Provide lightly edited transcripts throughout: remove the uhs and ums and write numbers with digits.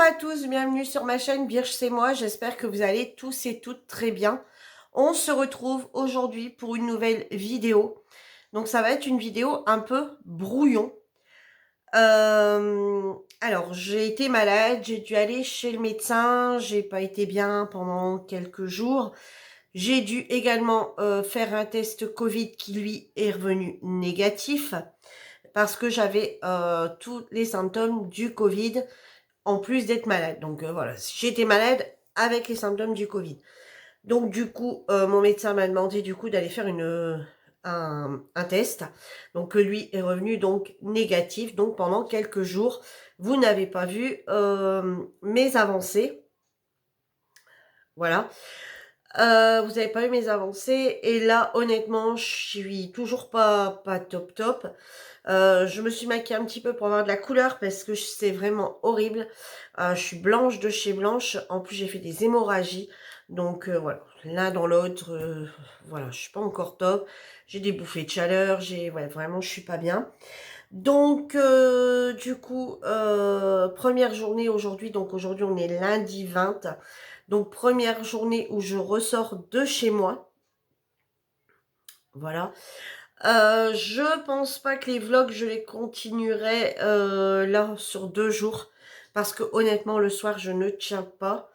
à tous, bienvenue sur ma chaîne Birch c'est moi, j'espère que vous allez tous et toutes très bien. On se retrouve aujourd'hui pour une nouvelle vidéo. Donc ça va être une vidéo un peu brouillon. Alors j'ai été malade, j'ai dû aller chez le médecin, j'ai pas été bien pendant quelques jours. J'ai dû également faire un test Covid qui lui est revenu négatif parce que j'avais tous les symptômes du Covid en plus d'être malade. Donc voilà, j'étais malade avec les symptômes du Covid. Donc du coup, mon médecin m'a demandé du coup d'aller faire un test. Donc lui est revenu donc négatif. Donc pendant quelques jours, vous n'avez pas vu mes avancées. Voilà. Vous n'avez pas eu mes avancées. Et là, honnêtement, je suis toujours pas top top. Je me suis maquillée un petit peu pour avoir de la couleur parce que c'est vraiment horrible. Je suis blanche de chez blanche. En plus, j'ai fait des hémorragies. Donc voilà, l'un dans l'autre, voilà, je suis pas encore top. J'ai des bouffées de chaleur, ouais, vraiment, je suis pas bien. Donc du coup, première journée aujourd'hui. Donc aujourd'hui, on est lundi 20. Donc première journée où je ressors de chez moi. Voilà. Je pense pas que les vlogs, je les continuerai là sur 2 jours. Parce que honnêtement, le soir, je ne tiens pas.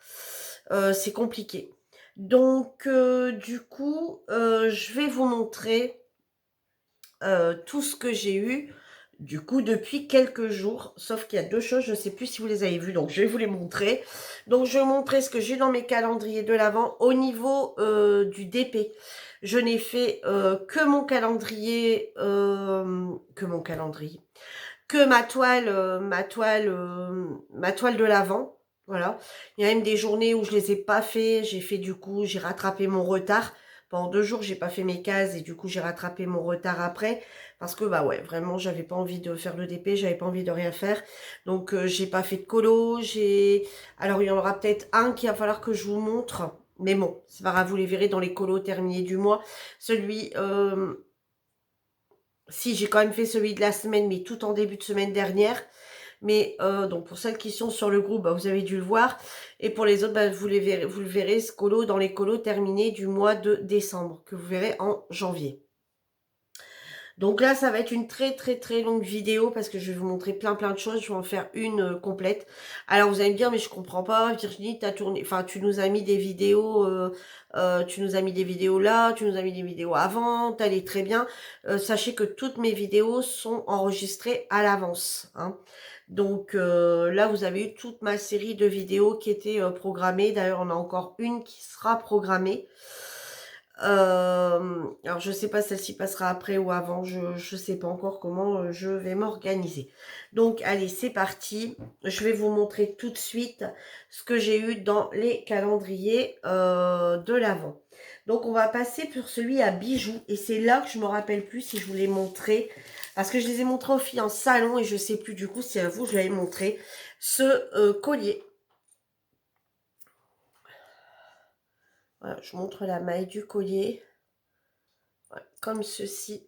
C'est compliqué. Donc, du coup, je vais vous montrer tout ce que j'ai eu, du coup, depuis quelques jours. Sauf qu'il y a deux choses, je ne sais plus si vous les avez vues, donc je vais vous les montrer. Donc, je vais vous montrer ce que j'ai dans mes calendriers de l'Avent au niveau du DP. Je n'ai fait que mon calendrier, que ma toile de l'Avent. Voilà. Il y a même des journées où je les ai pas fait. J'ai fait du coup, j'ai rattrapé mon retard. Pendant 2 jours, j'ai pas fait mes cases et du coup, j'ai rattrapé mon retard après. Parce que, bah ouais, vraiment, j'avais pas envie de faire le DP, j'avais pas envie de rien faire. Donc, j'ai pas fait de colo. Alors, il y en aura peut-être un qu'il va falloir que je vous montre. Mais bon, c'est pas grave, vous les verrez dans les colos terminés du mois. Celui, si, j'ai quand même fait celui de la semaine, mais tout en début de semaine dernière. Mais donc pour celles qui sont sur le groupe, bah, vous avez dû le voir. Et pour les autres, bah, vous le verrez ce colo dans les colos terminés du mois de décembre, que vous verrez en janvier. Donc là, ça va être une très très très longue vidéo parce que je vais vous montrer plein de choses. Je vais en faire une complète. Alors vous allez me dire, mais je comprends pas, Virginie, t'as tourné, enfin tu nous as mis des vidéos, tu nous as mis des vidéos là, tu nous as mis des vidéos avant, t'allais très bien. Sachez que toutes mes vidéos sont enregistrées à l'avance, hein. Donc là, vous avez eu toute ma série de vidéos qui étaient programmées. D'ailleurs, on a encore une qui sera programmée. Alors je sais pas celle-ci passera après ou avant, je sais pas encore comment je vais m'organiser. Donc allez, c'est parti. Je vais vous montrer tout de suite ce que j'ai eu dans les calendriers de l'Avent. Donc on va passer pour celui à bijoux et c'est là que je me rappelle plus si je vous l'ai montré parce que je les ai montrés aux filles en salon et je sais plus du coup si à vous je l'avais montré ce collier. Voilà, je montre la maille du collier. Voilà, comme ceci.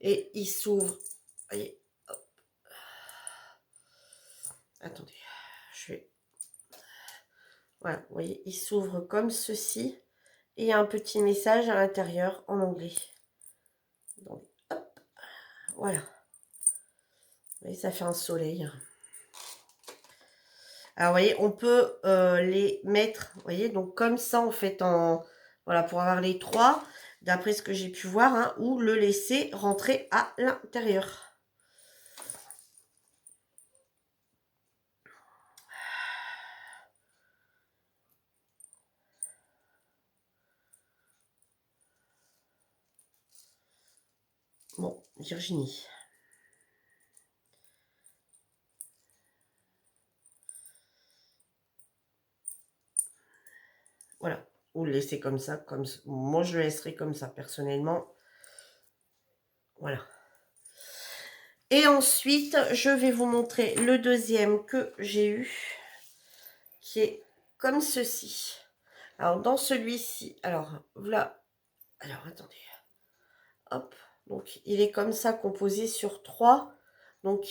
Et il s'ouvre. Voyez, hop. Attendez, je vais. Voilà, vous voyez, il s'ouvre comme ceci. Et il y a un petit message à l'intérieur en anglais. Donc, hop, voilà. Vous voyez, ça fait un soleil. Alors, vous voyez, on peut les mettre, vous voyez, donc comme ça, en fait, voilà, pour avoir les trois, d'après ce que j'ai pu voir, hein, ou le laisser rentrer à l'intérieur. Bon, Virginie. Voilà. Ou le laisser comme ça, moi je le laisserai comme ça, personnellement. Voilà. Et ensuite, je vais vous montrer le deuxième que j'ai eu, qui est comme ceci. Alors, dans celui-ci, alors, voilà. Alors, attendez. Hop. Donc, il est comme ça, composé sur 3. Donc,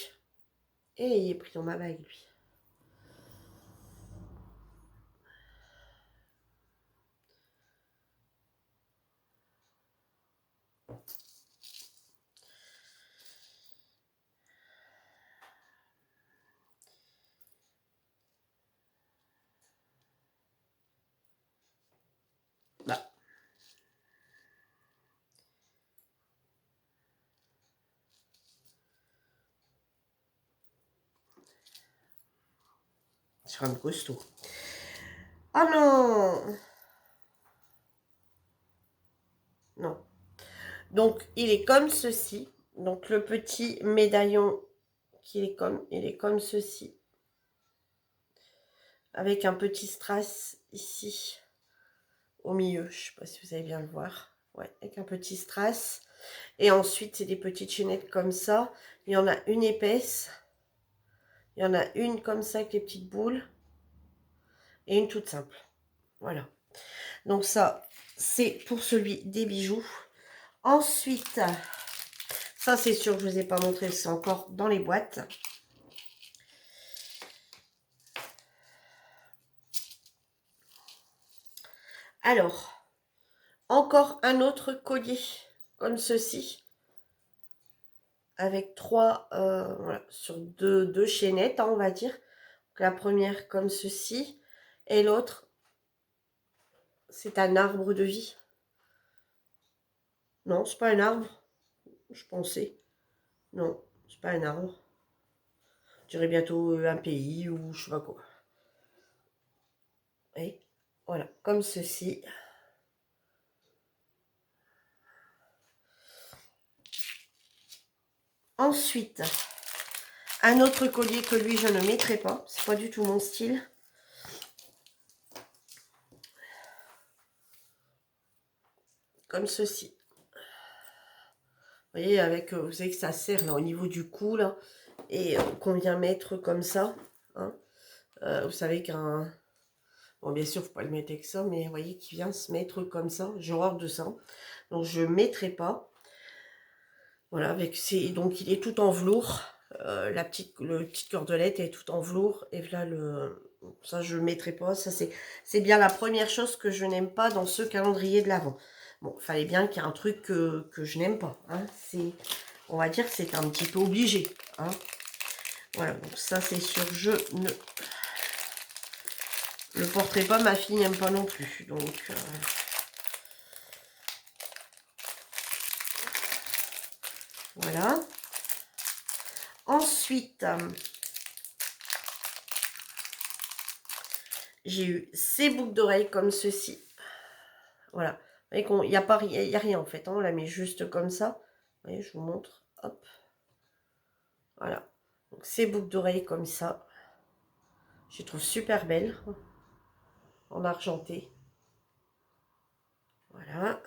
et il est pris dans ma bague, lui. c'est quand même costaud. Ah non! Non. Donc, il est comme ceci. Donc, le petit médaillon, il est comme ceci. Avec un petit strass ici, au milieu. Je ne sais pas si vous allez bien le voir. Ouais, avec un petit strass. Et ensuite, c'est des petites chaînettes comme ça. Il y en a une épaisse. Il y en a une comme ça avec les petites boules. Et une toute simple. Voilà. Donc ça, c'est pour celui des bijoux. Ensuite, ça c'est sûr que je ne vous ai pas montré, c'est encore dans les boîtes. Alors, encore un autre collier comme ceci. Avec trois, voilà, sur deux chaînettes, hein, on va dire. Donc, la première comme ceci. Et l'autre, c'est un arbre de vie. Non, c'est pas un arbre. Je pensais. Non, c'est pas un arbre. Je dirais bientôt un pays ou je sais pas quoi. Et voilà, comme ceci. Ensuite, un autre collier que lui, je ne mettrai pas. C'est pas du tout mon style. Comme ceci. Vous voyez, avec, vous savez que ça serre là au niveau du cou là. Et qu'on vient mettre comme ça. Hein. Vous savez qu'un... Bon, bien sûr, il ne faut pas le mettre avec ça, mais vous voyez qu'il vient se mettre comme ça. J'ai horreur de ça. Donc, je ne mettrai pas. Voilà, avec ces... donc il est tout en velours. Le petite cordelette est tout en velours. Et là, ça, je ne le mettrai pas. Ça, c'est bien la première chose que je n'aime pas dans ce calendrier de l'Avent. Bon, il fallait bien qu'il y ait un truc que je n'aime pas. Hein. On va dire que c'est un petit peu obligé. Hein. Voilà, donc ça, c'est sûr, je ne le porterai pas. Ma fille n'aime pas non plus. Donc... voilà. Ensuite, j'ai eu ces boucles d'oreilles comme ceci. Voilà. Vous voyez qu'il n'y a rien en fait. Hein. On la met juste comme ça. Vous voyez, je vous montre. Hop. Voilà. Donc, ces boucles d'oreilles comme ça. Je les trouve super belles. En argenté. Voilà.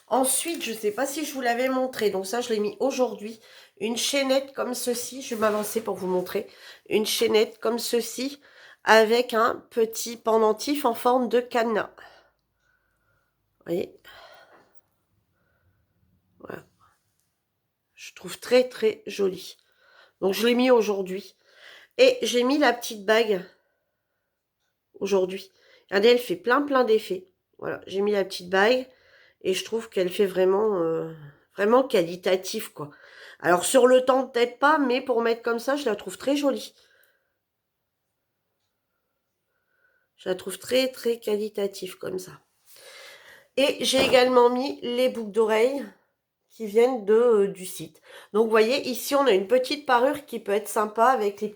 Ensuite, je ne sais pas si je vous l'avais montré. Donc ça, je l'ai mis aujourd'hui. Une chaînette comme ceci. Je vais m'avancer pour vous montrer. Une chaînette comme ceci. Avec un petit pendentif en forme de cadenas. Vous voyez? Voilà. Je trouve très très joli. Donc je l'ai mis aujourd'hui. Et j'ai mis la petite bague aujourd'hui. Regardez, elle fait plein d'effets. Voilà, j'ai mis la petite bague. Et je trouve qu'elle fait vraiment qualitatif, quoi. Alors, sur le temps, peut-être pas, mais pour mettre comme ça, je la trouve très jolie. Je la trouve très, très qualitative, comme ça. Et j'ai également mis les boucles d'oreilles qui viennent du site. Donc, vous voyez, ici, on a une petite parure qui peut être sympa avec les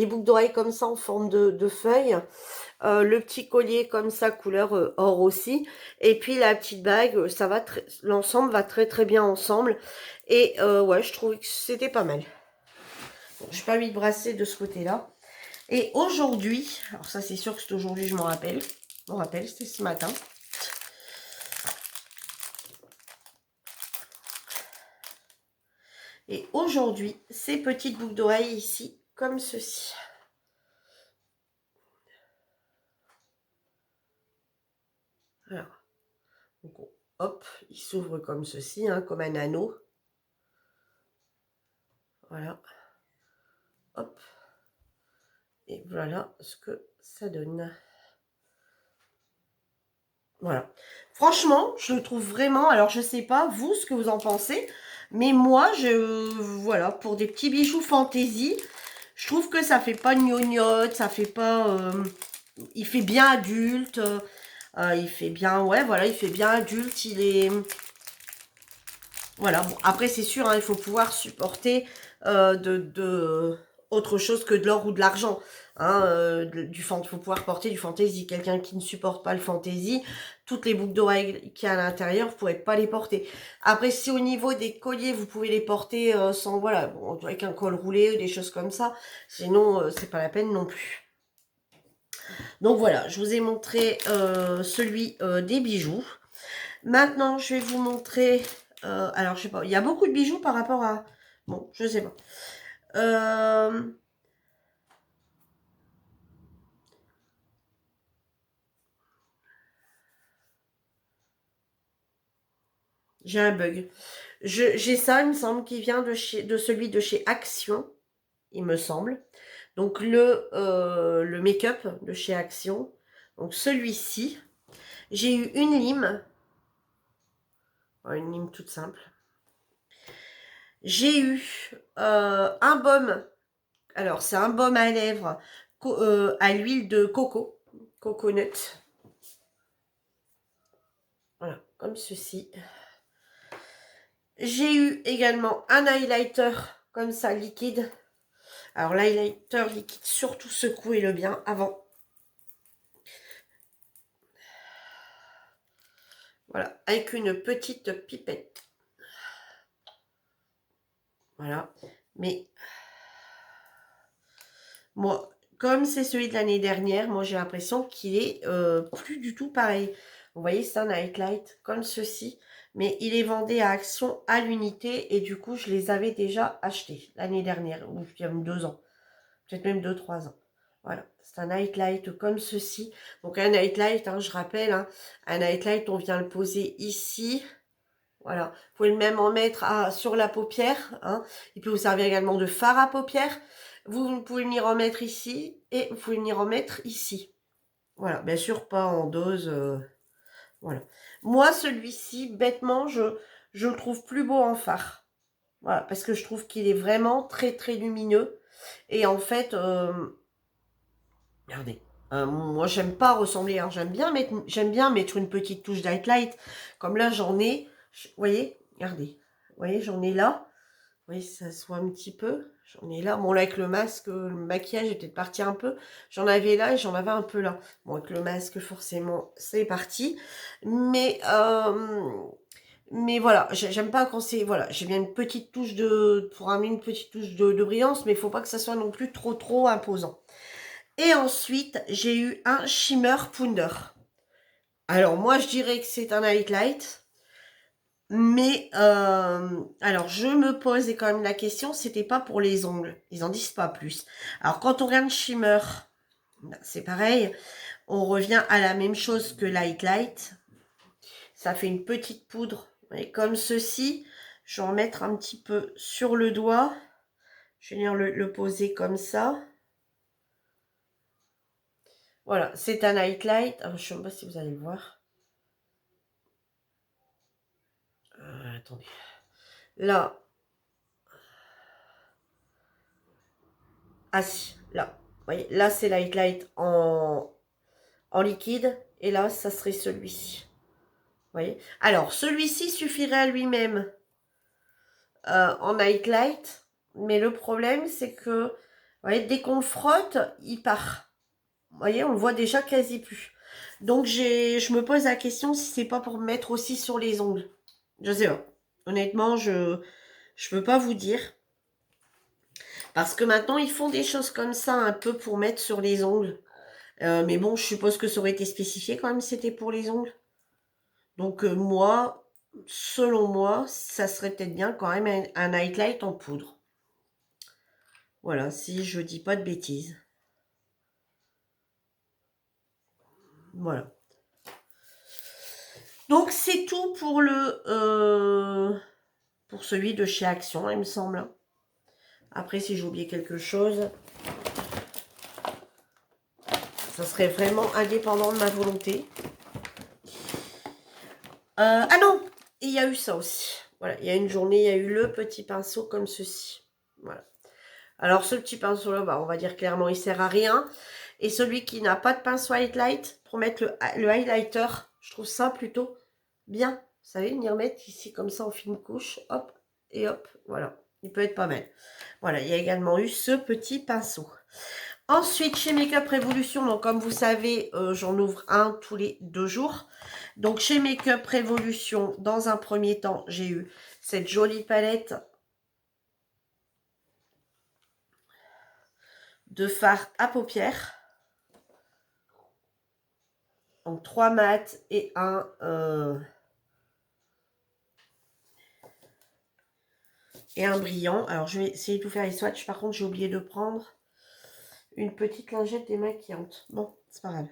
boucles d'oreilles comme ça en forme de feuilles. Le petit collier comme ça, couleur or aussi. Et puis la petite bague, ça va l'ensemble va très très bien ensemble. Et ouais, je trouvais que c'était pas mal. Bon, je n'ai pas mis de bracelet de ce côté-là. Et aujourd'hui, alors ça c'est sûr que c'est aujourd'hui, je m'en rappelle. Je m'en rappelle, c'était ce matin. Et aujourd'hui, ces petites boucles d'oreilles ici, comme ceci. Alors, donc, hop, il s'ouvre comme ceci, hein, comme un anneau. Voilà. Hop. Et voilà ce que ça donne. Voilà. Franchement, je le trouve vraiment... Alors, je sais pas, vous, ce que vous en pensez. Mais moi, voilà, pour des petits bijoux fantaisie, je trouve que ça fait pas gnognotte, ça fait pas... il fait bien adulte. Il fait bien... Ouais, voilà, il fait bien adulte. Il est... Voilà, bon, après c'est sûr, hein, il faut pouvoir supporter autre chose que de l'or ou de l'argent. Hein, il faut pouvoir porter du fantaisie. Quelqu'un qui ne supporte pas le fantaisie, toutes les boucles d'oreilles qu'il y a à l'intérieur, vous ne pourrez pas les porter. Après, si au niveau des colliers, vous pouvez les porter sans, voilà, bon, avec un col roulé, des choses comme ça. Sinon, c'est pas la peine non plus. Donc voilà, je vous ai montré celui des bijoux. Maintenant, je vais vous montrer... alors, je sais pas, il y a beaucoup de bijoux par rapport à... Bon, je sais pas. J'ai un bug. J'ai ça, il me semble, qui vient de celui de chez Action, il me semble. Donc, le make-up de chez Action. Donc, celui-ci. J'ai eu une lime. Une lime toute simple. J'ai eu un baume. Alors, c'est un baume à lèvres à l'huile de coco. Coconut. Voilà, comme ceci. J'ai eu également un highlighter comme ça, liquide. Alors, l'highlighter liquide, surtout secouez-le bien avant. Voilà, avec une petite pipette. Voilà, mais moi, comme c'est celui de l'année dernière, moi j'ai l'impression qu'il est plus du tout pareil. Vous voyez, c'est un highlight comme ceci, mais il est vendu à Action à l'unité et du coup, je les avais déjà achetés l'année dernière, ou il y a 2 ans, peut-être même 2-3 ans. Voilà, c'est un nightlight comme ceci. Donc un nightlight, hein, je rappelle, hein, un nightlight, on vient le poser ici. Voilà, vous pouvez même en mettre sur la paupière. Hein. Il peut vous servir également de fard à paupières. Vous pouvez venir en mettre ici et vous pouvez venir en mettre ici. Voilà, bien sûr, pas en dose. Voilà. Moi, celui-ci, bêtement, je le trouve plus beau en fard. Voilà, parce que je trouve qu'il est vraiment très, très lumineux. Et en fait, regardez. Moi, j'aime pas ressembler. Hein. J'aime bien mettre une petite touche d'highlight. Comme là, j'en ai. Vous voyez, regardez. Vous voyez, j'en ai là. Vous voyez, ça se voit un petit peu. J'en ai là. Bon, là, avec le masque, le maquillage est peut-être parti un peu. J'en avais là et j'en avais un peu là. Bon, avec le masque, forcément, c'est parti. Mais voilà, j'aime pas quand c'est... Voilà, j'ai bien une petite touche de... Pour amener une petite touche de brillance, mais il faut pas que ça soit non plus trop, trop imposant. Et ensuite, j'ai eu un Shimmer Pounder. Alors, moi, je dirais que c'est un highlight. Mais, alors, je me posais quand même la question, c'était pas pour les ongles. Ils en disent pas plus. Alors, quand on regarde Shimmer, c'est pareil. On revient à la même chose que l'highlight. Ça fait une petite poudre. Et comme ceci, je vais en mettre un petit peu sur le doigt. Je vais venir le poser comme ça. Voilà, c'est un highlight. Alors, je ne sais pas si vous allez le voir. Attendez. Là. Ah si, là. Vous voyez, là, c'est l'highlight en liquide. Et là, ça serait celui-ci. Vous voyez. Alors, celui-ci suffirait à lui-même en highlight. Mais le problème, c'est que, vous voyez, dès qu'on le frotte, il part. Vous voyez, on le voit déjà quasi plus. Donc, je me pose la question si c'est pas pour mettre aussi sur les ongles. Je sais pas. Honnêtement, je ne peux pas vous dire. Parce que maintenant, ils font des choses comme ça un peu pour mettre sur les ongles. Mais bon, je suppose que ça aurait été spécifié quand même si c'était pour les ongles. Donc moi, selon moi, ça serait peut-être bien quand même un highlight en poudre. Voilà, si je dis pas de bêtises. Voilà. Donc c'est tout pour pour celui de chez Action, il me semble. Après, si j'ai oublié quelque chose, ça serait vraiment indépendant de ma volonté. Ah non, il y a eu ça aussi. Voilà, il y a une journée, il y a eu le petit pinceau comme ceci. Voilà. Alors, ce petit pinceau-là, bah, on va dire clairement, il sert à rien. Et celui qui n'a pas de pinceau highlight, pour mettre le highlighter, je trouve ça plutôt bien. savez, venir mettre ici comme ça en fine couche, hop, et hop, voilà. Il peut être pas mal. Voilà, il y a également eu ce petit pinceau. Ensuite, chez Makeup Révolution, donc comme vous savez, j'en ouvre un tous les 2 jours. Donc chez Makeup Révolution, dans un premier temps, j'ai eu cette jolie palette de fard à paupières. Donc 3 mats et un brillant. Alors je vais essayer de vous faire les swatchs. Par contre, j'ai oublié de prendre une petite lingette démaquillante. Bon, c'est pas grave.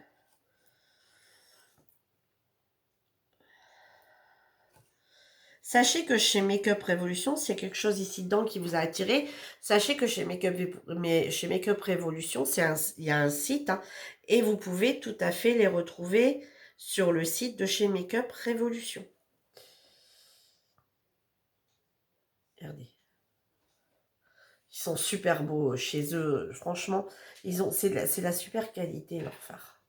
Sachez que chez Makeup Révolution, s'il y a quelque chose ici dedans qui vous a attiré, sachez que chez Makeup Révolution, il y a un site, hein, et vous pouvez tout à fait les retrouver sur le site de chez Makeup Révolution. Regardez. Ils sont super beaux chez eux. Franchement, c'est de la super qualité, leur fard.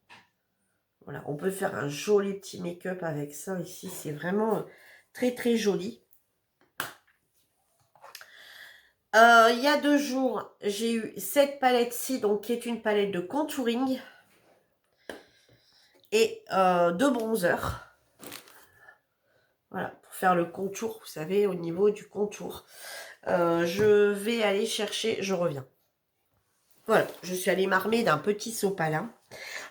Voilà, on peut faire un joli petit make-up avec ça ici. C'est vraiment très, très joli. Il y a 2 jours, j'ai eu cette palette-ci, donc qui est une palette de contouring et de bronzer. Voilà, pour faire le contour, vous savez, au niveau du contour. Je vais aller chercher, je reviens. Voilà, je suis allée m'armer d'un petit sopalin.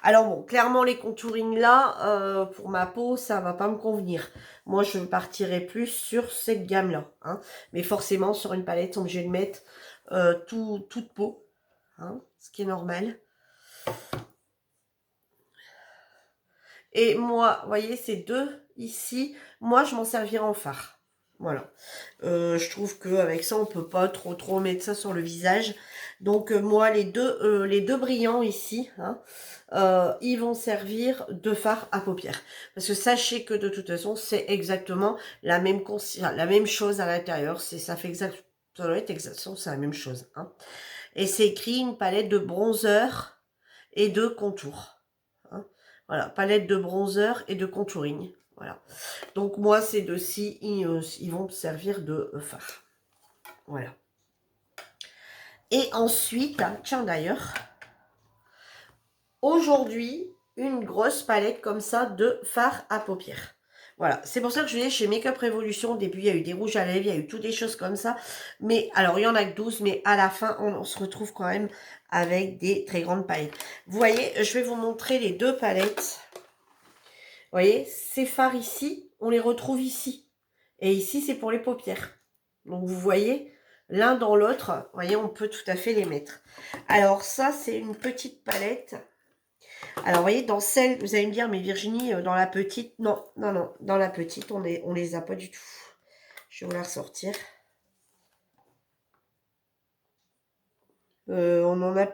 Alors bon, clairement les contourings là, pour ma peau, ça va pas me convenir. Moi, je partirai plus sur cette gamme-là. Hein. Mais forcément, sur une palette, on est obligé de mettre toute peau. Hein, ce qui est normal. Et moi, vous voyez, ces deux ici, moi, je m'en servirai en fard. Voilà. Je trouve qu'avec ça, on peut pas trop mettre ça sur le visage. Donc, moi, les deux brillants ici, hein, ils vont servir de fard à paupières. Parce que sachez que de toute façon, c'est exactement la même chose à l'intérieur. Ça doit être exactement c'est la même chose. Hein. Et c'est écrit une palette de bronzer et de contour. Hein. Voilà, palette de bronzer et de contouring. Voilà. Donc moi, ces deux-ci, ils vont servir de fard. Voilà. Et ensuite, tiens d'ailleurs, aujourd'hui, une grosse palette comme ça de fard à paupières. Voilà, c'est pour ça que je vais chez Makeup Révolution. Au début, il y a eu des rouges à lèvres, il y a eu toutes des choses comme ça. Mais alors, il y en a que 12, mais à la fin, on se retrouve quand même avec des très grandes palettes. Vous voyez, je vais vous montrer les deux palettes. Vous voyez, ces fards ici, on les retrouve ici. Et ici, c'est pour les paupières. Donc, vous voyez, l'un dans l'autre, vous voyez, on peut tout à fait les mettre. Alors, ça, c'est une petite palette. Alors, vous voyez, dans celle, vous allez me dire, mais Virginie, dans la petite, non, dans la petite, on les a pas du tout. Je vais vous la ressortir. On en a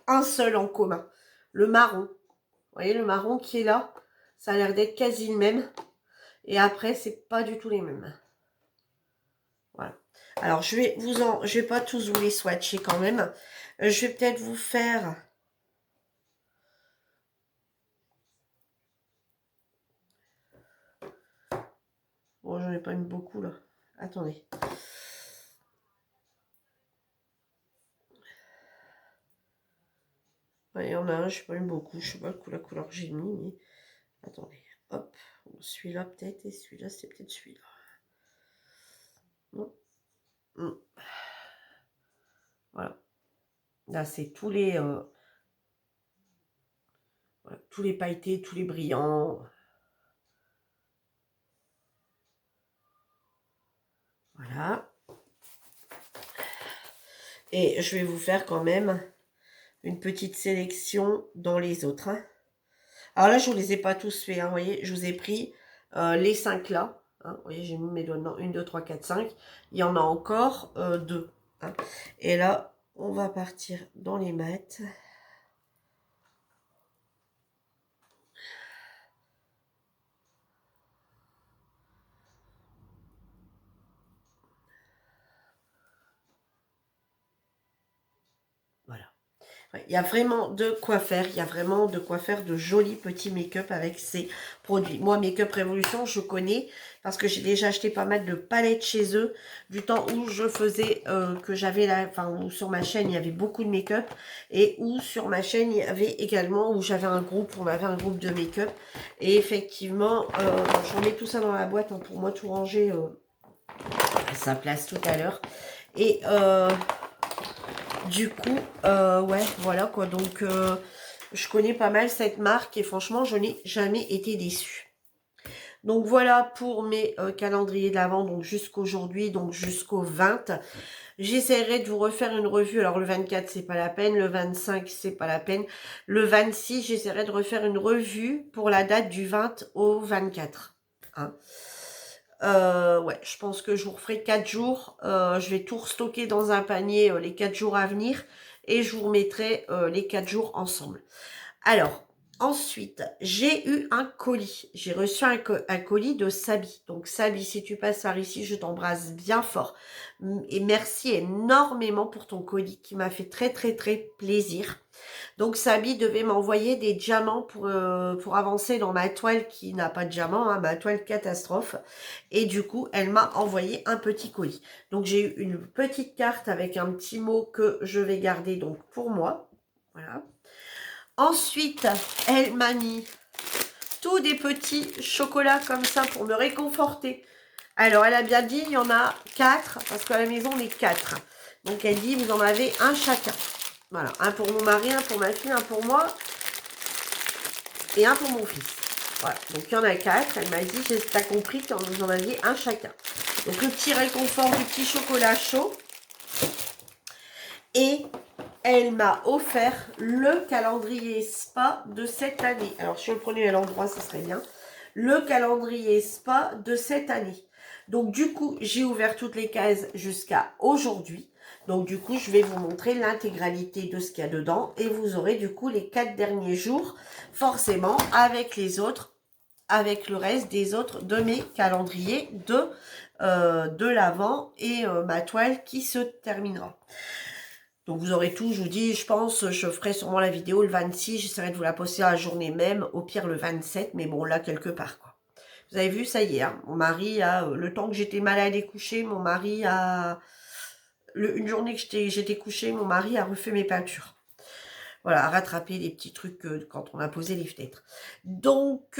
un seul en commun, le marron. Vous voyez, le marron qui est là, ça a l'air d'être quasi le même. Et après, c'est pas du tout les mêmes. Voilà. Alors, je vais pas tous vous les swatcher quand même. Je vais peut-être vous faire... Bon, j'en ai pas mis beaucoup, là. Attendez. Ouais, il y en a un, je sais pas mis beaucoup. Je sais pas la couleur que j'ai mis, mais... Attendez. Hop. Celui-là, peut-être. Et celui-là, c'est peut-être celui-là. Non. Voilà. Là, c'est voilà, tous les pailletés, tous les brillants. Voilà. Et je vais vous faire quand même une petite sélection dans les autres. Hein. Alors là, je ne vous les ai pas tous faits. Hein, vous voyez, je vous ai pris les 5 là. Hein, vous voyez, j'ai mis mes doigts dedans. 1, 2, 3, 4, 5. Il y en a encore 2. Hein. Et là, on va partir dans les maths. Voilà. Il y a vraiment de quoi faire. Il y a vraiment de quoi faire de jolis petits make-up avec ces produits. Moi, Make-up Révolution, je connais parce que j'ai déjà acheté pas mal de palettes chez eux. Du temps où je faisais, que j'avais là, enfin, où sur ma chaîne, il y avait beaucoup de make-up. Et où sur ma chaîne, il y avait également, où j'avais un groupe, on avait un groupe de make-up. Et effectivement, j'en mets tout ça dans la boîte, hein, pour moi, tout ranger à sa place tout à l'heure. Et du coup, ouais, voilà quoi. Donc, je connais pas mal cette marque et franchement, je n'ai jamais été déçue. Donc, voilà pour mes calendriers de l'Avent, donc jusqu'aujourd'hui, donc jusqu'au 20. J'essaierai de vous refaire une revue. Alors, le 24, c'est pas la peine. Le 25, c'est pas la peine. Le 26, j'essaierai de refaire une revue pour la date du 20 au 24. Hein. Ouais, je pense que je vous referai 4 jours. Je vais tout restocker dans un panier les 4 jours à venir et je vous remettrai les 4 jours ensemble. Alors, ensuite, j'ai eu un colis. J'ai reçu un colis de Sabi. Donc, Sabi, si tu passes par ici, je t'embrasse bien fort. Et merci énormément pour ton colis qui m'a fait très, très, très plaisir. Donc Sabi devait m'envoyer des diamants pour avancer dans ma toile qui n'a pas de diamant, hein, ma toile catastrophe. Et du coup, elle m'a envoyé un petit colis. Donc j'ai eu une petite carte avec un petit mot que je vais garder donc pour moi. Voilà. Ensuite, elle m'a mis tous des petits chocolats comme ça pour me réconforter. Alors, elle a bien dit, il y en a 4, parce qu'à la maison, on est 4. Donc, elle dit, vous en avez un chacun. Voilà, un pour mon mari, un pour ma fille, un pour moi et un pour mon fils. Voilà, donc il y en a 4. Elle m'a dit, t'as compris que vous en aviez un chacun. Donc le petit réconfort du petit chocolat chaud. Et elle m'a offert le calendrier spa de cette année. Alors si je le prenais à l'endroit, ça serait bien. Le calendrier spa de cette année. Donc du coup, j'ai ouvert toutes les cases jusqu'à aujourd'hui. Donc du coup, je vais vous montrer l'intégralité de ce qu'il y a dedans. Et vous aurez du coup les 4 derniers jours, forcément, avec les autres, avec le reste des autres de mes calendriers de l'Avent et ma toile qui se terminera. Donc vous aurez tout, je vous dis, je pense, je ferai sûrement la vidéo le 26, j'essaierai de vous la poster à la journée même, au pire le 27, mais bon là quelque part quoi. Vous avez vu, ça y est, hein, mon mari a, le temps que j'étais malade et couchée, mon mari a, une journée que j'étais couchée, mon mari a refait mes peintures. Voilà, à rattraper les petits trucs quand on a posé les fenêtres. Donc,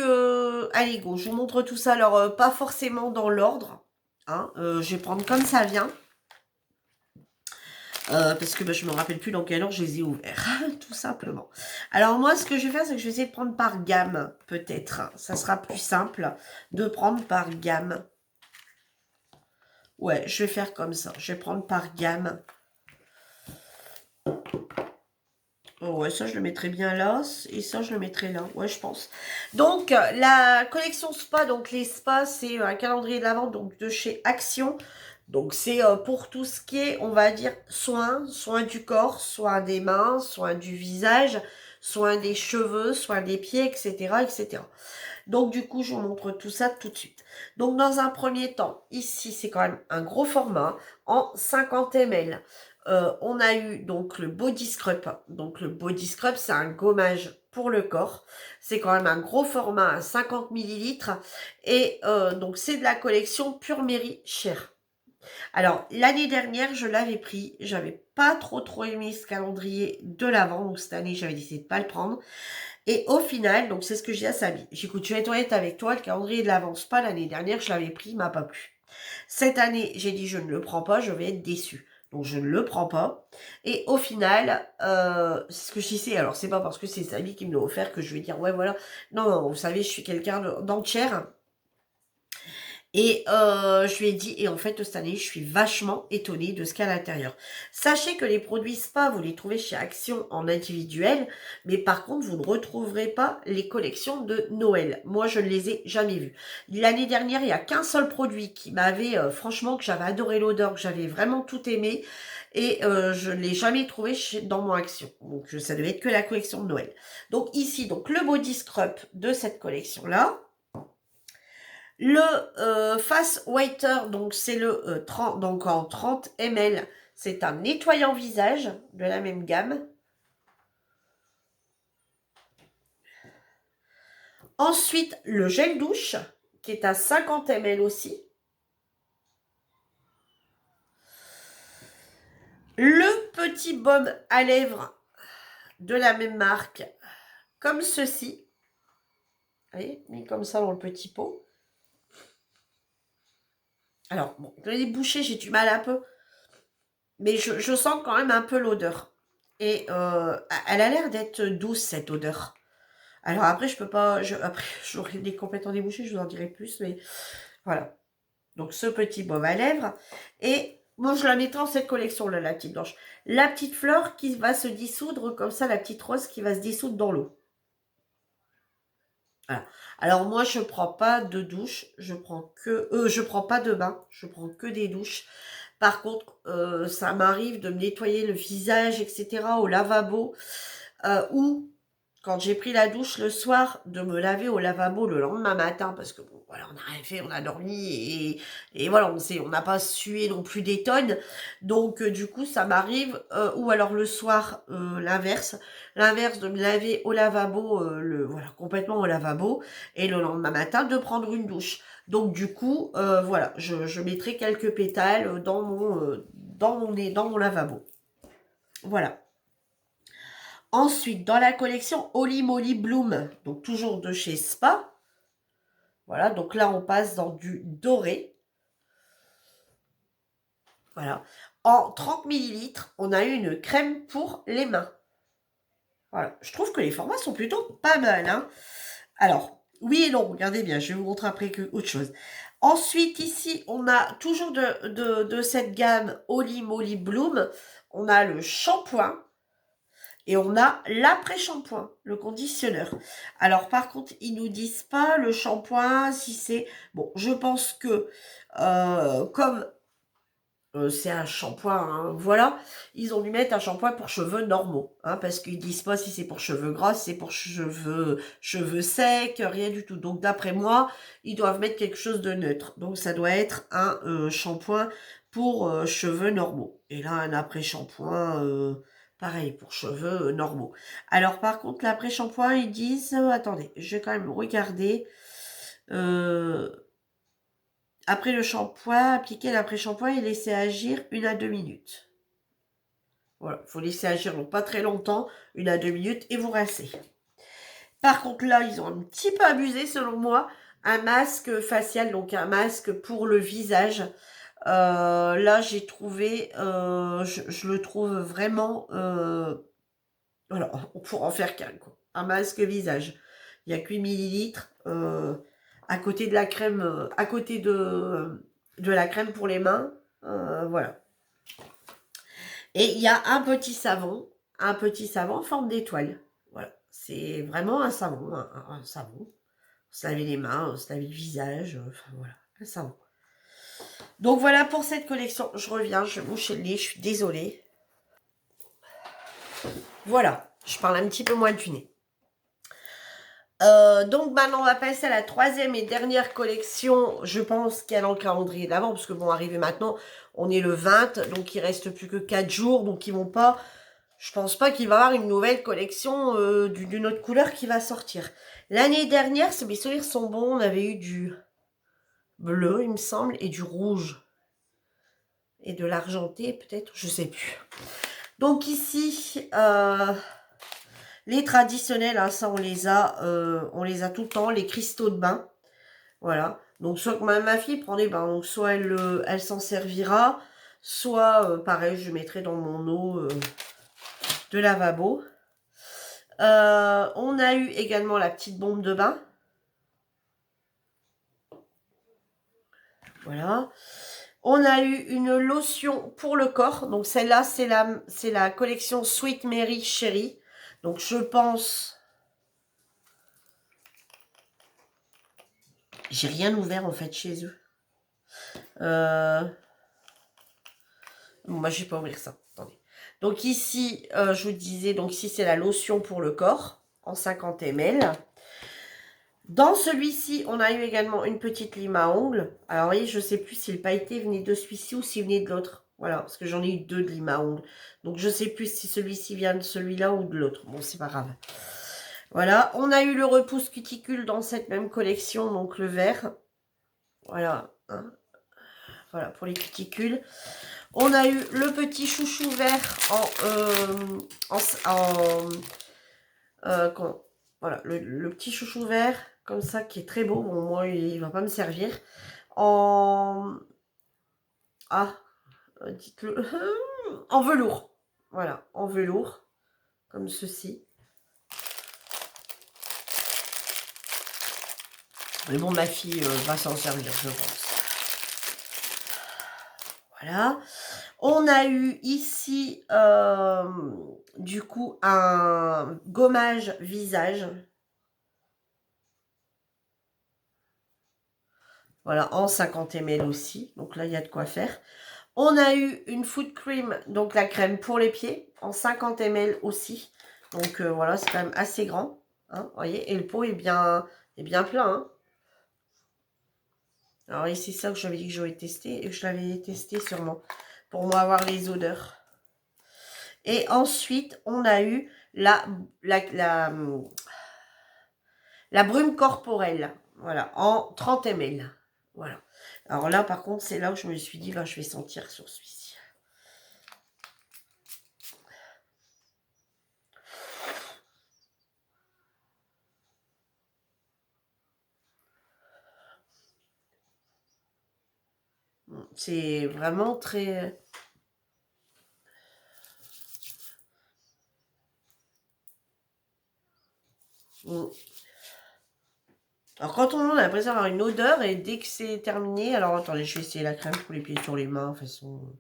allez go, je vous montre tout ça, alors pas forcément dans l'ordre, hein, je vais prendre comme ça vient. Parce que je me rappelle plus dans quelle heure je les ai ouverts, tout simplement. Alors moi, ce que je vais faire, c'est que je vais essayer de prendre par gamme, peut-être. Ça sera plus simple de prendre par gamme. Ouais, je vais faire comme ça. Je vais prendre par gamme. Oh ouais, ça, je le mettrai bien là. Et ça, je le mettrai là. Ouais, je pense. Donc, la collection spa, donc les spas, c'est un calendrier de l'Avent donc de chez Action. Donc, c'est pour tout ce qui est, on va dire, soin du corps, soin des mains, soin du visage, soin des cheveux, soin des pieds, etc., etc. Donc, du coup, je vous montre tout ça tout de suite. Donc, dans un premier temps, ici, c'est quand même un gros format en 50 ml. On a eu donc le Body Scrub. Donc, le Body Scrub, c'est un gommage pour le corps. C'est quand même un gros format à 50 ml. Et donc, c'est de la collection Pure Mary Cher. Alors, l'année dernière, je l'avais pris. J'avais pas trop aimé ce calendrier de l'Avent. Donc, cette année, j'avais décidé de pas le prendre. Et au final, donc c'est ce que je dis à Samy. J'écoute, je vais être honnête avec toi, le calendrier de l'avance pas l'année dernière, je l'avais pris, il m'a pas plu. Cette année, j'ai dit je ne le prends pas, je vais être déçue. Donc je ne le prends pas. Et au final, c'est ce que je disais, alors c'est pas parce que c'est Samy qui me l'a offert que je vais dire ouais voilà. Non, non, vous savez, je suis quelqu'un d'entière. Et je lui ai dit, et en fait, cette année, je suis vachement étonnée de ce qu'il y a à l'intérieur. Sachez que les produits spa, vous les trouvez chez Action en individuel, mais par contre, vous ne retrouverez pas les collections de Noël. Moi, je ne les ai jamais vues. L'année dernière, il n'y a qu'un seul produit qui m'avait, franchement, que j'avais adoré l'odeur, que j'avais vraiment tout aimé, et je ne l'ai jamais trouvé dans mon Action. Donc, ça devait être que la collection de Noël. Donc, ici, donc le Body Scrub de cette collection-là. Le Face Whiter, donc c'est le 30, donc en 30 ml, c'est un nettoyant visage de la même gamme. Ensuite, le gel douche, qui est à 50 ml aussi. Le petit baume à lèvres de la même marque, comme ceci. Vous voyez, mis comme ça dans le petit pot. Alors, bon, je l'ai bouché, j'ai du mal un peu. Mais je sens quand même un peu l'odeur. Et elle a l'air d'être douce, cette odeur. Alors après, je peux pas... après, j'aurais les complètement débouché, je vous en dirai plus. Mais voilà. Donc, ce petit baume à lèvres. Et moi, je la mettrai dans cette collection-là, la petite blanche. La petite fleur qui va se dissoudre, comme ça, la petite rose qui va se dissoudre dans l'eau. Voilà. Alors, moi, je prends pas de douche. Je prends pas de bain. Je prends que des douches. Par contre, ça m'arrive de me nettoyer le visage, etc. au lavabo. Ou, quand j'ai pris la douche le soir, de me laver au lavabo le lendemain matin. Parce que, bon, voilà, on n'a rien fait, on a dormi. Et voilà, on n'a pas sué non plus des tonnes. Donc, du coup, ça m'arrive. Ou alors le soir, l'inverse. L'inverse de me laver au lavabo, voilà, complètement au lavabo. Et le lendemain matin, de prendre une douche. Donc du coup, voilà, je mettrai quelques pétales dans mon lavabo. Voilà. Ensuite, dans la collection Holy Moly Bloom, donc toujours de chez Spa. Voilà, donc là, on passe dans du doré. Voilà. En 30 millilitres, on a une crème pour les mains. Voilà. Je trouve que les formats sont plutôt pas mal, hein. Alors, oui et non, regardez bien, je vais vous montrer après autre chose. Ensuite, ici, on a toujours de cette gamme Holy Moly Bloom, on a le shampoing et on a l'après-shampoing, le conditionneur. Alors, par contre, ils nous disent pas le shampoing, si c'est... Bon, je pense que comme c'est un shampoing, hein, voilà. Ils ont dû mettre un shampoing pour cheveux normaux, hein, parce qu'ils disent pas si c'est pour cheveux gras, si c'est pour cheveux secs, rien du tout. Donc d'après moi, ils doivent mettre quelque chose de neutre. Donc ça doit être un shampoing pour cheveux normaux. Et là, un après-shampoing, pareil, pour cheveux normaux. Alors par contre, l'après-shampoing, ils disent... attendez, je vais quand même regarder... après le shampoing, appliquer l'après-shampoing et laisser agir 1 à 2 minutes. Voilà, il faut laisser agir donc pas très longtemps, 1 à 2 minutes, et vous rincez. Par contre, là, ils ont un petit peu abusé, selon moi. Un masque facial, donc un masque pour le visage. Là, j'ai trouvé, je le trouve vraiment, voilà, pour en faire qu'un, quoi. Un masque visage. Il n'y a que 8 millilitres. À côté de la crème, à côté de la crème pour les mains. Voilà. Et il y a un petit savon en forme d'étoile. Voilà. C'est vraiment un savon, un savon. On se laver les mains, on se laver le visage, enfin voilà, un savon. Donc voilà pour cette collection. Je reviens, je mouche le nez, je suis désolée. Voilà, je parle un petit peu moins du nez. Donc maintenant on va passer à la troisième et dernière collection, je pense qu'il y a dans le calendrier d'avant, parce que bon, arrivé maintenant, on est le 20, donc il reste plus que 4 jours, donc ils vont pas, je pense pas qu'il va y avoir une nouvelle collection d'une autre couleur qui va sortir. L'année dernière, si mes souvenirs sont bons, on avait eu du bleu, il me semble, et du rouge. Et de l'argenté, peut-être, je sais plus. Donc ici, les traditionnels, hein, ça on les a tout le temps, les cristaux de bain. Voilà. Donc soit que ma fille prend des bains, donc soit elle s'en servira, soit pareil, je mettrai dans mon eau de lavabo. On a eu également la petite bombe de bain. Voilà. On a eu une lotion pour le corps. Donc celle-là, c'est la collection Sweet Mary Cherry. Donc je pense... J'ai rien ouvert en fait chez eux. Moi, je vais pas ouvrir ça. Attendez. Donc ici, je vous disais, donc ici c'est la lotion pour le corps en 50 ml. Dans celui-ci, on a eu également une petite lime à ongles. Alors, vous voyez, je ne sais plus si le pailleté venait de celui-ci ou s'il venait de l'autre. Voilà, parce que j'en ai eu 2 de lime à ongles. Donc, je ne sais plus si celui-ci vient de celui-là ou de l'autre. Bon, c'est pas grave. Voilà, on a eu le repousse cuticule dans cette même collection, donc le vert. Voilà, hein. Voilà pour les cuticules. On a eu le petit chouchou vert voilà, le petit chouchou vert, comme ça, qui est très beau. Bon, moi, il va pas me servir. En... Ah, dites-le. En velours. Voilà, en velours, comme ceci. Mais bon, ma fille va s'en servir, je pense. Voilà. On a eu ici, du coup, un gommage visage. Voilà, en 50 ml aussi. Donc là, il y a de quoi faire. On a eu une foot cream, donc la crème pour les pieds, en 50 ml aussi. Donc voilà, c'est quand même assez grand. Hein, voyez, et le pot est bien plein. Hein. Alors ici, c'est ça que j'avais dit que j'aurais testé et que je l'avais testé sûrement pour moi avoir les odeurs. Et ensuite, on a eu la brume corporelle, voilà, en 30 ml. Voilà. Alors là, par contre, c'est là où je me suis dit, ben, je vais sentir sur celui-ci. C'est vraiment très... Alors quand on a l'impression d'avoir une odeur et dès que c'est terminé... Alors attendez, je vais essayer la crème pour les pieds sur les mains, de toute façon...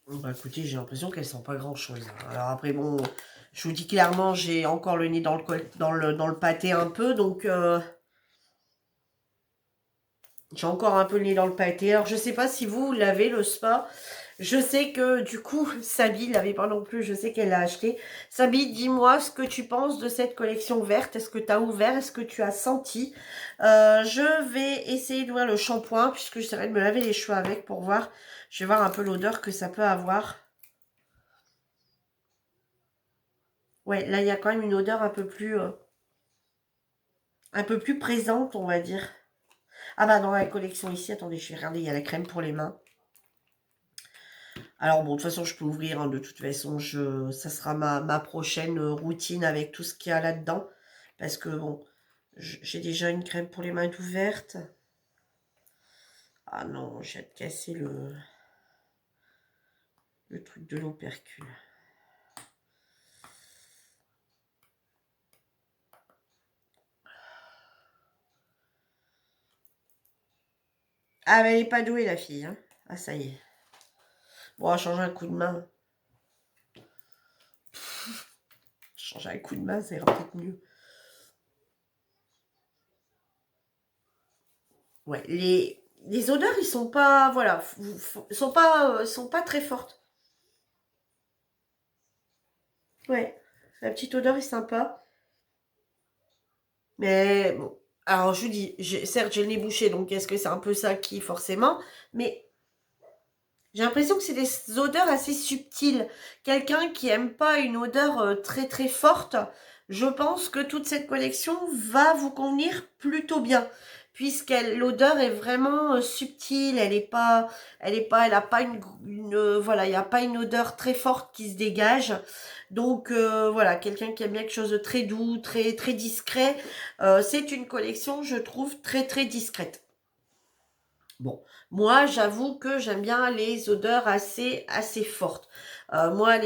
Bah écoutez, j'ai l'impression qu'elle sent pas grand chose. Alors après bon, je vous dis clairement, j'ai encore le nez dans le pâté un peu, donc j'ai encore un peu le nez dans le pâté. Alors je sais pas si vous l'avez le spa. Je sais que du coup, Sabi l'avait pas non plus, je sais qu'elle l'a acheté. Sabi, dis-moi ce que tu penses de cette collection verte. Est-ce que tu as ouvert? Est-ce que tu as senti? Je vais essayer d'ouvrir le shampoing puisque j'essaierai de me laver les cheveux avec pour voir. Je vais voir un peu l'odeur que ça peut avoir. Ouais, là, il y a quand même une odeur un peu plus présente, on va dire. Ah bah, dans la collection ici, attendez, je vais regarder, il y a la crème pour les mains. Alors bon, de toute façon, je peux ouvrir, hein, de toute façon, ça sera ma prochaine routine avec tout ce qu'il y a là-dedans. Parce que bon, j'ai déjà une crème pour les mains ouverte. Ah non, j'ai te casser le truc de l'opercule. Ah, mais elle n'est pas douée, la fille. Hein. Ah, ça y est. Bon, on va changer un coup de main. Changer un coup de main, ça ira peut-être mieux. Ouais, les odeurs, ils sont pas, voilà, sont pas très fortes. Ouais, la petite odeur est sympa. Mais bon, alors je vous dis, certes, j'ai le nez bouché, donc est-ce que c'est un peu ça qui, forcément, mais j'ai l'impression que c'est des odeurs assez subtiles. Quelqu'un qui aime pas une odeur très très forte, je pense que toute cette collection va vous convenir plutôt bien, puisqu'elle l'odeur est vraiment subtile. Elle a pas voilà, il n'y a pas une odeur très forte qui se dégage. Donc voilà, quelqu'un qui aime bien quelque chose de très doux, très très discret, c'est une collection, je trouve, très très discrète. Bon, moi, j'avoue que j'aime bien les odeurs assez fortes. Moi,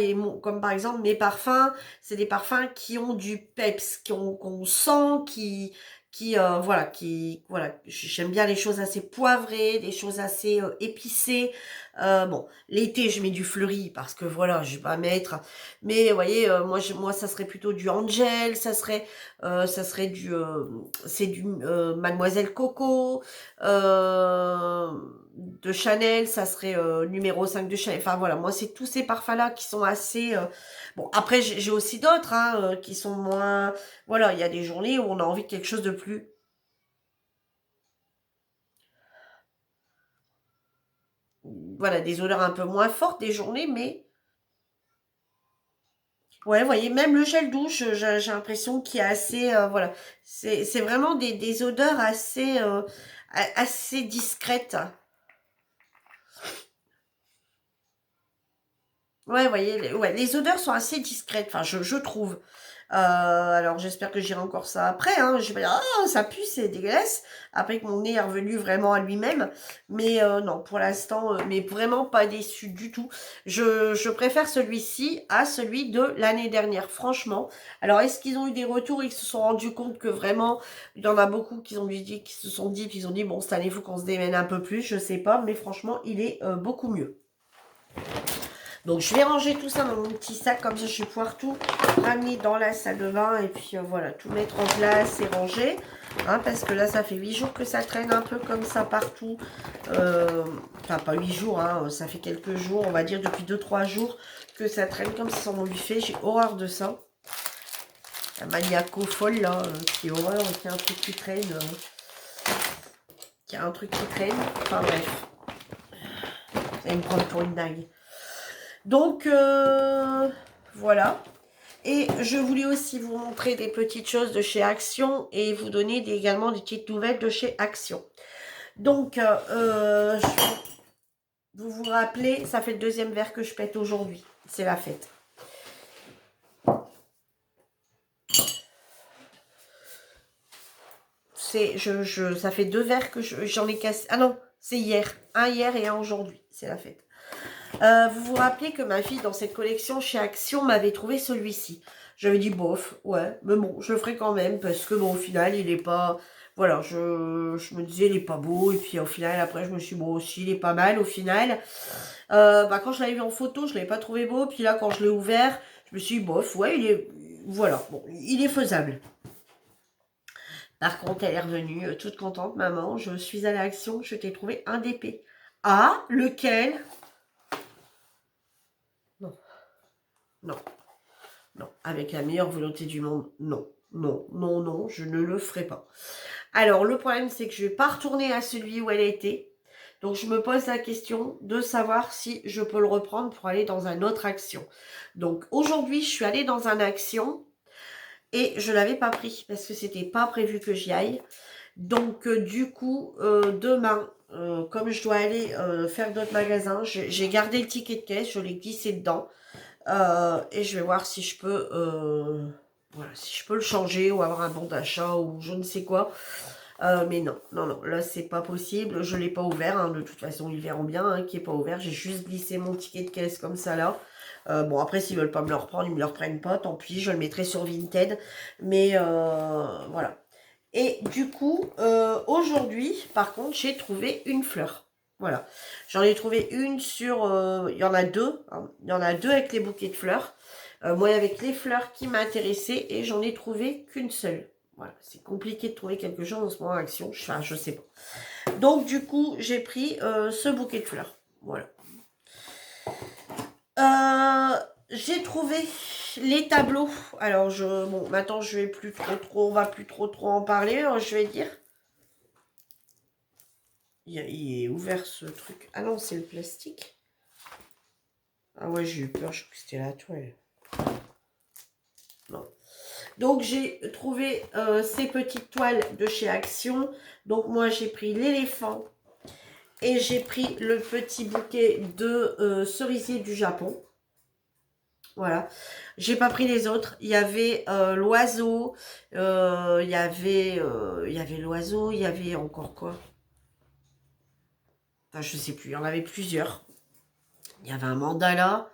comme par exemple mes parfums, c'est des parfums qui ont du peps, qu'on sent, voilà. J'aime bien les choses assez poivrées, des choses assez épicées. Bon, l'été, je mets du fleuri parce que voilà, je vais pas mettre. Mais vous voyez, moi, ça serait plutôt du Angel, ça serait c'est du Mademoiselle Coco. Euh, de Chanel, ça serait numéro 5 de Chanel. Enfin voilà, moi c'est tous ces parfums-là qui sont assez... Bon, après j'ai aussi d'autres hein, qui sont moins... Voilà, il y a des journées où on a envie de quelque chose de plus... voilà, des odeurs un peu moins fortes des journées, mais ouais, vous voyez, même le gel douche, j'ai l'impression qu'il y a assez, voilà, c'est vraiment des odeurs assez, assez discrètes. Ouais, vous voyez, ouais, les odeurs sont assez discrètes, enfin, je trouve. Alors, j'espère que j'irai encore ça après, hein. Je vais pas dire, oh, ça pue, c'est dégueulasse. Après que mon nez est revenu vraiment à lui-même. Mais non, pour l'instant, mais vraiment pas déçu du tout. Je préfère celui-ci à celui de l'année dernière, franchement. Alors, est-ce qu'ils ont eu des retours et qu'ils se sont rendus compte que vraiment, il y en a beaucoup qui ont dit, qui se sont dit, puis ils ont dit, bon, cette année, il faut qu'on se démène un peu plus, je sais pas, mais franchement, il est beaucoup mieux. Donc je vais ranger tout ça dans mon petit sac, comme ça je vais pouvoir tout ramener dans la salle de bain et puis voilà, tout mettre en place et ranger. Hein, parce que là ça fait 8 jours que ça traîne un peu comme ça partout. Enfin pas 8 jours, hein, ça fait quelques jours, on va dire depuis 2-3 jours que ça traîne comme ça sur mon buffet. J'ai horreur de ça. La maniaco folle là, qui est horreur, qui a un truc qui traîne. Qui a un truc qui traîne. Enfin bref. Ça va me prendre pour une dingue. Donc, voilà. Et je voulais aussi vous montrer des petites choses de chez Action et vous donner également des petites nouvelles de chez Action. Donc, vous vous rappelez, ça fait le deuxième verre que je pète aujourd'hui. C'est la fête. Ça fait 2 verres que j'en ai cassé. Ah non, c'est hier. Un hier et un aujourd'hui. C'est la fête. Vous vous rappelez que ma fille, dans cette collection chez Action, m'avait trouvé celui-ci. J'avais dit, bof, ouais, mais bon, je le ferai quand même, parce que bon, au final, il est pas... Voilà, je me disais, il est pas beau, et puis au final, après, je me suis dit, bon, aussi, il est pas mal, au final. Quand je l'avais vu en photo, je l'avais pas trouvé beau, puis là, quand je l'ai ouvert, je me suis dit, bof, ouais, il est... Voilà, bon, il est faisable. Par contre, elle est revenue, toute contente, maman, je suis allée à Action, je t'ai trouvé un DP. Ah, lequel? Non. Non, non, avec la meilleure volonté du monde, non, non, non, non, je ne le ferai pas. Alors, le problème, c'est que je ne vais pas retourner à celui où elle était. Donc, je me pose la question de savoir si je peux le reprendre pour aller dans un autre Action. Donc, aujourd'hui, je suis allée dans un Action et je ne l'avais pas pris parce que c'était pas prévu que j'y aille. Donc, du coup, demain, comme je dois aller faire d'autres magasins, j'ai gardé le ticket de caisse, je l'ai glissé dedans. Et je vais voir si je peux, voilà, si je peux le changer ou avoir un bon d'achat ou je ne sais quoi. Mais non, non, non, là c'est pas possible. Je l'ai pas ouvert, hein, de toute façon ils verront bien hein, qu'il n'est pas ouvert. J'ai juste glissé mon ticket de caisse comme ça là. Bon après s'ils veulent pas me le reprendre, ils me le reprennent pas. Tant pis, je le mettrai sur Vinted. Mais voilà. Et du coup, aujourd'hui, par contre, j'ai trouvé une fleur. Voilà. J'en ai trouvé une sur... il y en a deux. Hein. Il y en a deux avec les bouquets de fleurs. Moi, avec les fleurs qui m'intéressaient. Et j'en ai trouvé qu'une seule. Voilà. C'est compliqué de trouver quelque chose en ce moment en Action. Enfin, je sais pas. Donc, du coup, j'ai pris ce bouquet de fleurs. Voilà. J'ai trouvé les tableaux. Alors, bon, maintenant, je vais plus trop, on va plus trop en parler, je vais dire. Il est ouvert, ce truc. Ah non, c'est le plastique. Ah ouais, j'ai eu peur, je crois que c'était la toile. Non. Donc, j'ai trouvé ces petites toiles de chez Action. Donc, moi, j'ai pris l'éléphant. Et j'ai pris le petit bouquet de cerisier du Japon. Voilà. J'ai pas pris les autres. Il y avait l'oiseau. Il y avait l'oiseau. Il y avait encore quoi? Enfin, je sais plus. Il y en avait plusieurs. Il y avait un mandala.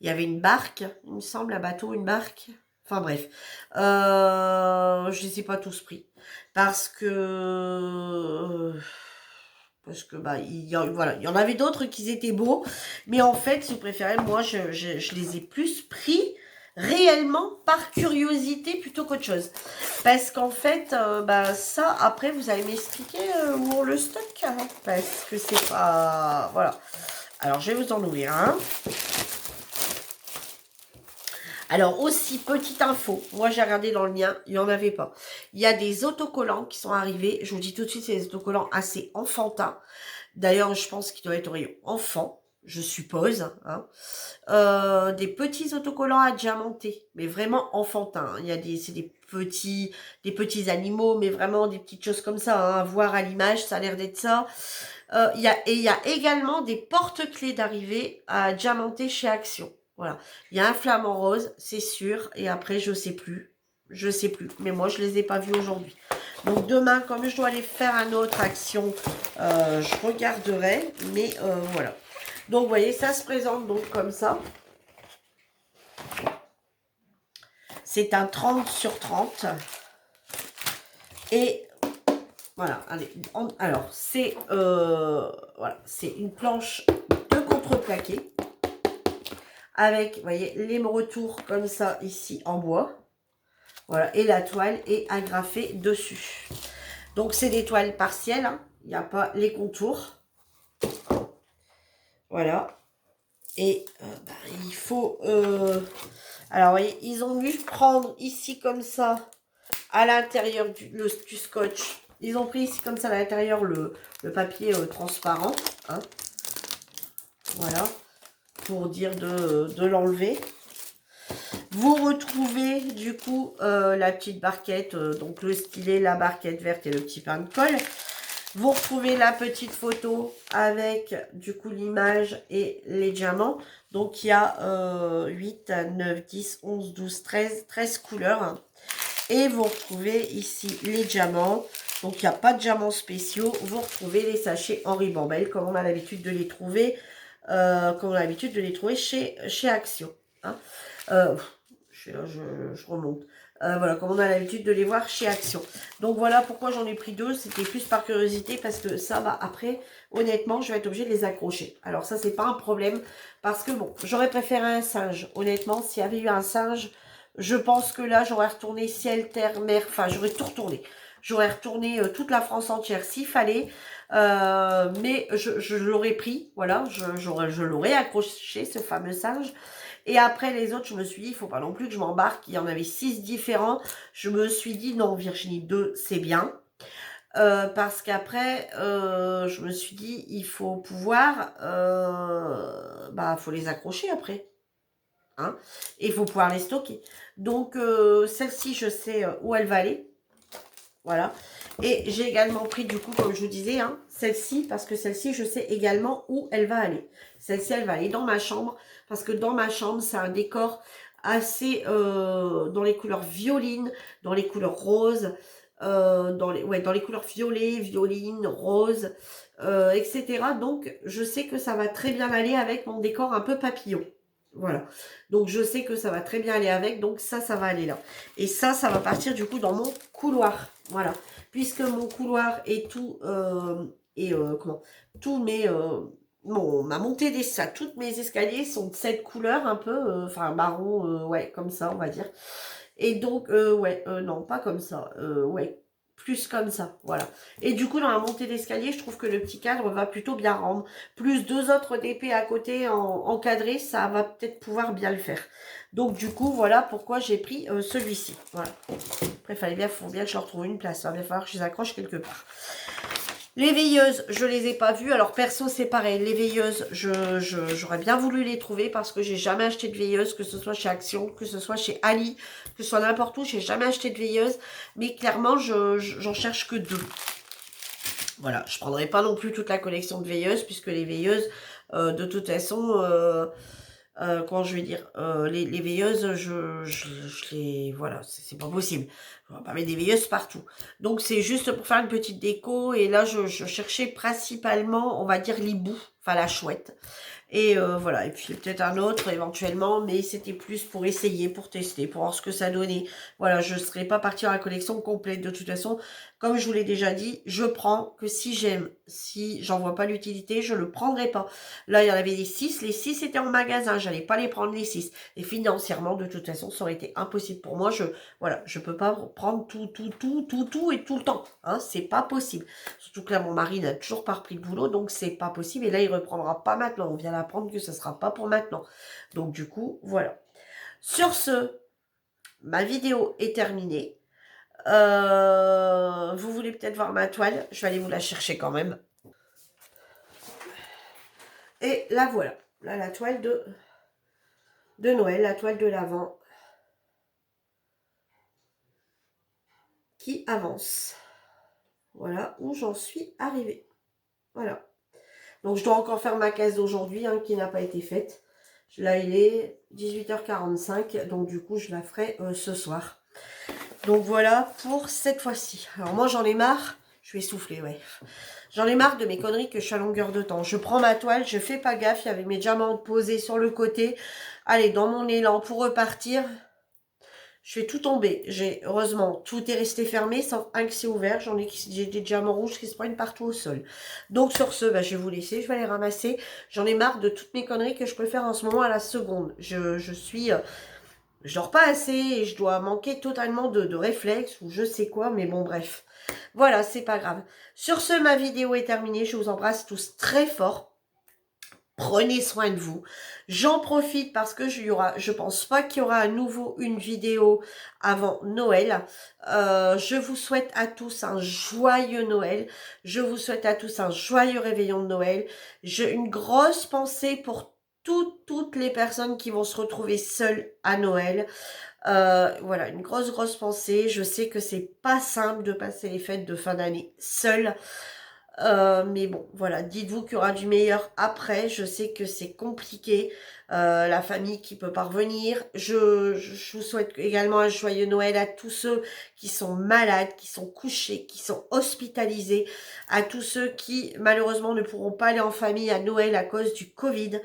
Il y avait une barque, il me semble, un bateau, une barque. Enfin bref. Je les ai pas tous pris. Parce que bah, voilà, il y en avait d'autres qui étaient beaux. Mais en fait, si vous préférez, moi, je les ai plus pris réellement par curiosité plutôt qu'autre chose. Parce qu'en fait, bah, ça, après, vous allez m'expliquer où on le stocke. Hein, parce que c'est pas... Voilà. Alors, je vais vous en ouvrir un. Alors aussi, petite info, moi j'ai regardé dans le mien, il n'y en avait pas. Il y a des autocollants qui sont arrivés, je vous dis tout de suite, c'est des autocollants assez enfantins. D'ailleurs, je pense qu'il doit être au rayon enfant, je suppose. Hein. Des petits autocollants à diamanter, mais vraiment enfantins. Hein. Il y a c'est des petits animaux, mais vraiment des petites choses comme ça. Hein. À voir à l'image, ça a l'air d'être ça. Il y a également des porte-clés d'arrivée à diamanter chez Action. Voilà. Il y a un flamant rose, c'est sûr. Et après, je sais plus. Je sais plus. Mais moi, je les ai pas vus aujourd'hui. Donc demain, comme je dois aller faire un autre Action, je regarderai. Mais voilà. Donc, vous voyez, ça se présente donc comme ça. C'est un 30 sur 30. Et voilà, allez. Alors, voilà, c'est une planche de contreplaqué. Avec, vous voyez, les retours comme ça ici en bois. Voilà, et la toile est agrafée dessus. Donc, c'est des toiles partielles. Hein. Il n'y a pas les contours. Voilà. Et il faut... alors, vous voyez, ils ont dû prendre ici comme ça, à l'intérieur du scotch. Ils ont pris ici comme ça à l'intérieur le papier transparent. Hein. Voilà. Pour dire de l'enlever. Vous retrouvez du coup la petite barquette, donc le stylet, la barquette verte et le petit pain de colle. Vous retrouvez la petite photo avec du coup l'image et les diamants. Donc il y a 8, 9, 10, 11, 12, 13 couleurs. Hein. Et vous retrouvez ici les diamants. Donc il n'y a pas de diamants spéciaux. Vous retrouvez les sachets en ribambelle comme on a l'habitude de les trouver. Chez Action. Hein. Je remonte. Voilà, comme on a l'habitude de les voir chez Action. Donc voilà pourquoi j'en ai pris deux. C'était plus par curiosité parce que ça va après, honnêtement, je vais être obligée de les accrocher. Alors ça, c'est pas un problème parce que bon, j'aurais préféré un singe. Honnêtement, s'il y avait eu un singe, je pense que là, j'aurais retourné ciel, terre, mer. Enfin, j'aurais tout retourné. J'aurais retourné toute la France entière s'il fallait. Mais je l'aurais pris. Voilà, je l'aurais accroché, ce fameux singe. Et après, les autres, je me suis dit, il faut pas non plus que je m'embarque. Il y en avait 6 différents. Je me suis dit, non, Virginie, 2, c'est bien. Parce qu'après, je me suis dit, il faut pouvoir... faut les accrocher après. Hein, et il faut pouvoir les stocker. Donc, celle-ci, je sais où elle va aller. Voilà. Et j'ai également pris, du coup, comme je vous disais, hein, celle-ci, parce que celle-ci, je sais également où elle va aller. Celle-ci, elle va aller dans ma chambre, parce que dans ma chambre, c'est un décor assez dans les couleurs violines, dans les couleurs roses, dans les couleurs violet, violine, rose, etc. Donc, je sais que ça va très bien aller avec mon décor un peu papillon. Voilà. Donc, je sais que ça va très bien aller avec. Donc, ça va aller là. Et ça va partir du coup dans mon couloir. Voilà. Puisque mon couloir est tout... tous mes... ma montée toutes mes escaliers sont de cette couleur un peu... Enfin, marron, ouais, comme ça, on va dire. Et donc, non, pas comme ça. Ouais, plus comme ça, voilà. Et du coup, dans la montée d'escalier, je trouve que le petit cadre va plutôt bien rendre. Plus 2 autres DP à côté encadrés, ça va peut-être pouvoir bien le faire. Donc, du coup, voilà pourquoi j'ai pris celui-ci. Voilà. Après, faut bien que je retrouve une place. Il va falloir que je les accroche quelque part. Les veilleuses, je les ai pas vues. Alors perso, c'est pareil. Les veilleuses, j'aurais bien voulu les trouver parce que j'ai jamais acheté de veilleuse, que ce soit chez Action, que ce soit chez Ali, que ce soit n'importe où. J'ai jamais acheté de veilleuse, mais clairement, j'en cherche que 2. Voilà, je prendrai pas non plus toute la collection de veilleuses puisque les veilleuses, de toute façon, comment je vais dire, les veilleuses, je les... Voilà, c'est pas possible. On va pas mettre des veilleuses partout. Donc, c'est juste pour faire une petite déco. Et là, je cherchais principalement, on va dire, l'hibou, enfin la chouette. Et voilà, et puis peut-être un autre éventuellement, mais c'était plus pour essayer, pour tester, pour voir ce que ça donnait. Voilà, je ne serais pas partie dans la collection complète. De toute façon, comme je vous l'ai déjà dit, je prends que si j'aime. Si j'en vois pas l'utilité, je le prendrai pas. Là, il y en avait des 6. Les 6 étaient en magasin, j'allais pas les prendre les 6. Et financièrement, de toute façon, ça aurait été impossible pour moi. Voilà, je peux pas prendre tout et tout le temps. Hein, c'est pas possible. Surtout que là, mon mari n'a toujours pas repris le boulot, donc c'est pas possible. Et là, il reprendra pas maintenant. On vient d'apprendre que ce sera pas pour maintenant. Donc du coup, voilà. Sur ce, ma vidéo est terminée. Vous voulez peut-être voir ma toile, je vais aller vous la chercher quand même. Et la voilà, là la toile de Noël, la toile de l'Avent qui avance. Voilà où j'en suis arrivée. Voilà. Donc je dois encore faire ma caisse d'aujourd'hui qui n'a pas été faite. Là il est 18h45, donc du coup je la ferai ce soir. Donc voilà pour cette fois-ci. Alors moi j'en ai marre, je vais souffler, ouais. J'en ai marre de mes conneries que je suis à longueur de temps. Je prends ma toile, je fais pas gaffe, il y avait mes diamants posés sur le côté. Allez, dans mon élan pour repartir, je fais tout tomber. Heureusement, tout est resté fermé, sauf un qui s'est ouvert. J'ai des diamants rouges qui se prennent partout au sol. Donc sur ce, bah, je vais vous laisser, je vais les ramasser. J'en ai marre de toutes mes conneries que je peux faire en ce moment à la seconde. Je suis... je dors pas assez et je dois manquer totalement de réflexe ou je sais quoi, mais bon bref. Voilà, c'est pas grave. Sur ce, ma vidéo est terminée. Je vous embrasse tous très fort. Prenez soin de vous. J'en profite parce que je pense pas qu'il y aura à nouveau une vidéo avant Noël. Je vous souhaite à tous un joyeux Noël. Je vous souhaite à tous un joyeux réveillon de Noël. J'ai une grosse pensée pour toutes les personnes qui vont se retrouver seules à Noël. Voilà, une grosse pensée. Je sais que c'est pas simple de passer les fêtes de fin d'année seule. Mais bon, voilà, dites-vous qu'il y aura du meilleur après. Je sais que c'est compliqué, la famille qui peut pas revenir. Je vous souhaite également un joyeux Noël à tous ceux qui sont malades, qui sont couchés, qui sont hospitalisés, à tous ceux qui malheureusement ne pourront pas aller en famille à Noël à cause du Covid.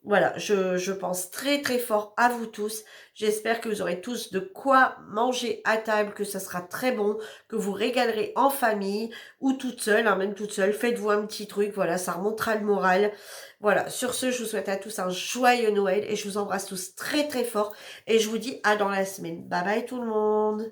Voilà, je pense très fort à vous tous. J'espère que vous aurez tous de quoi manger à table, que ça sera très bon, que vous régalerez en famille ou toute seule, même toute seule. Faites-vous un petit truc, voilà, ça remontera le moral. Voilà, sur ce, je vous souhaite à tous un joyeux Noël et je vous embrasse tous très fort et je vous dis à dans la semaine. Bye bye tout le monde.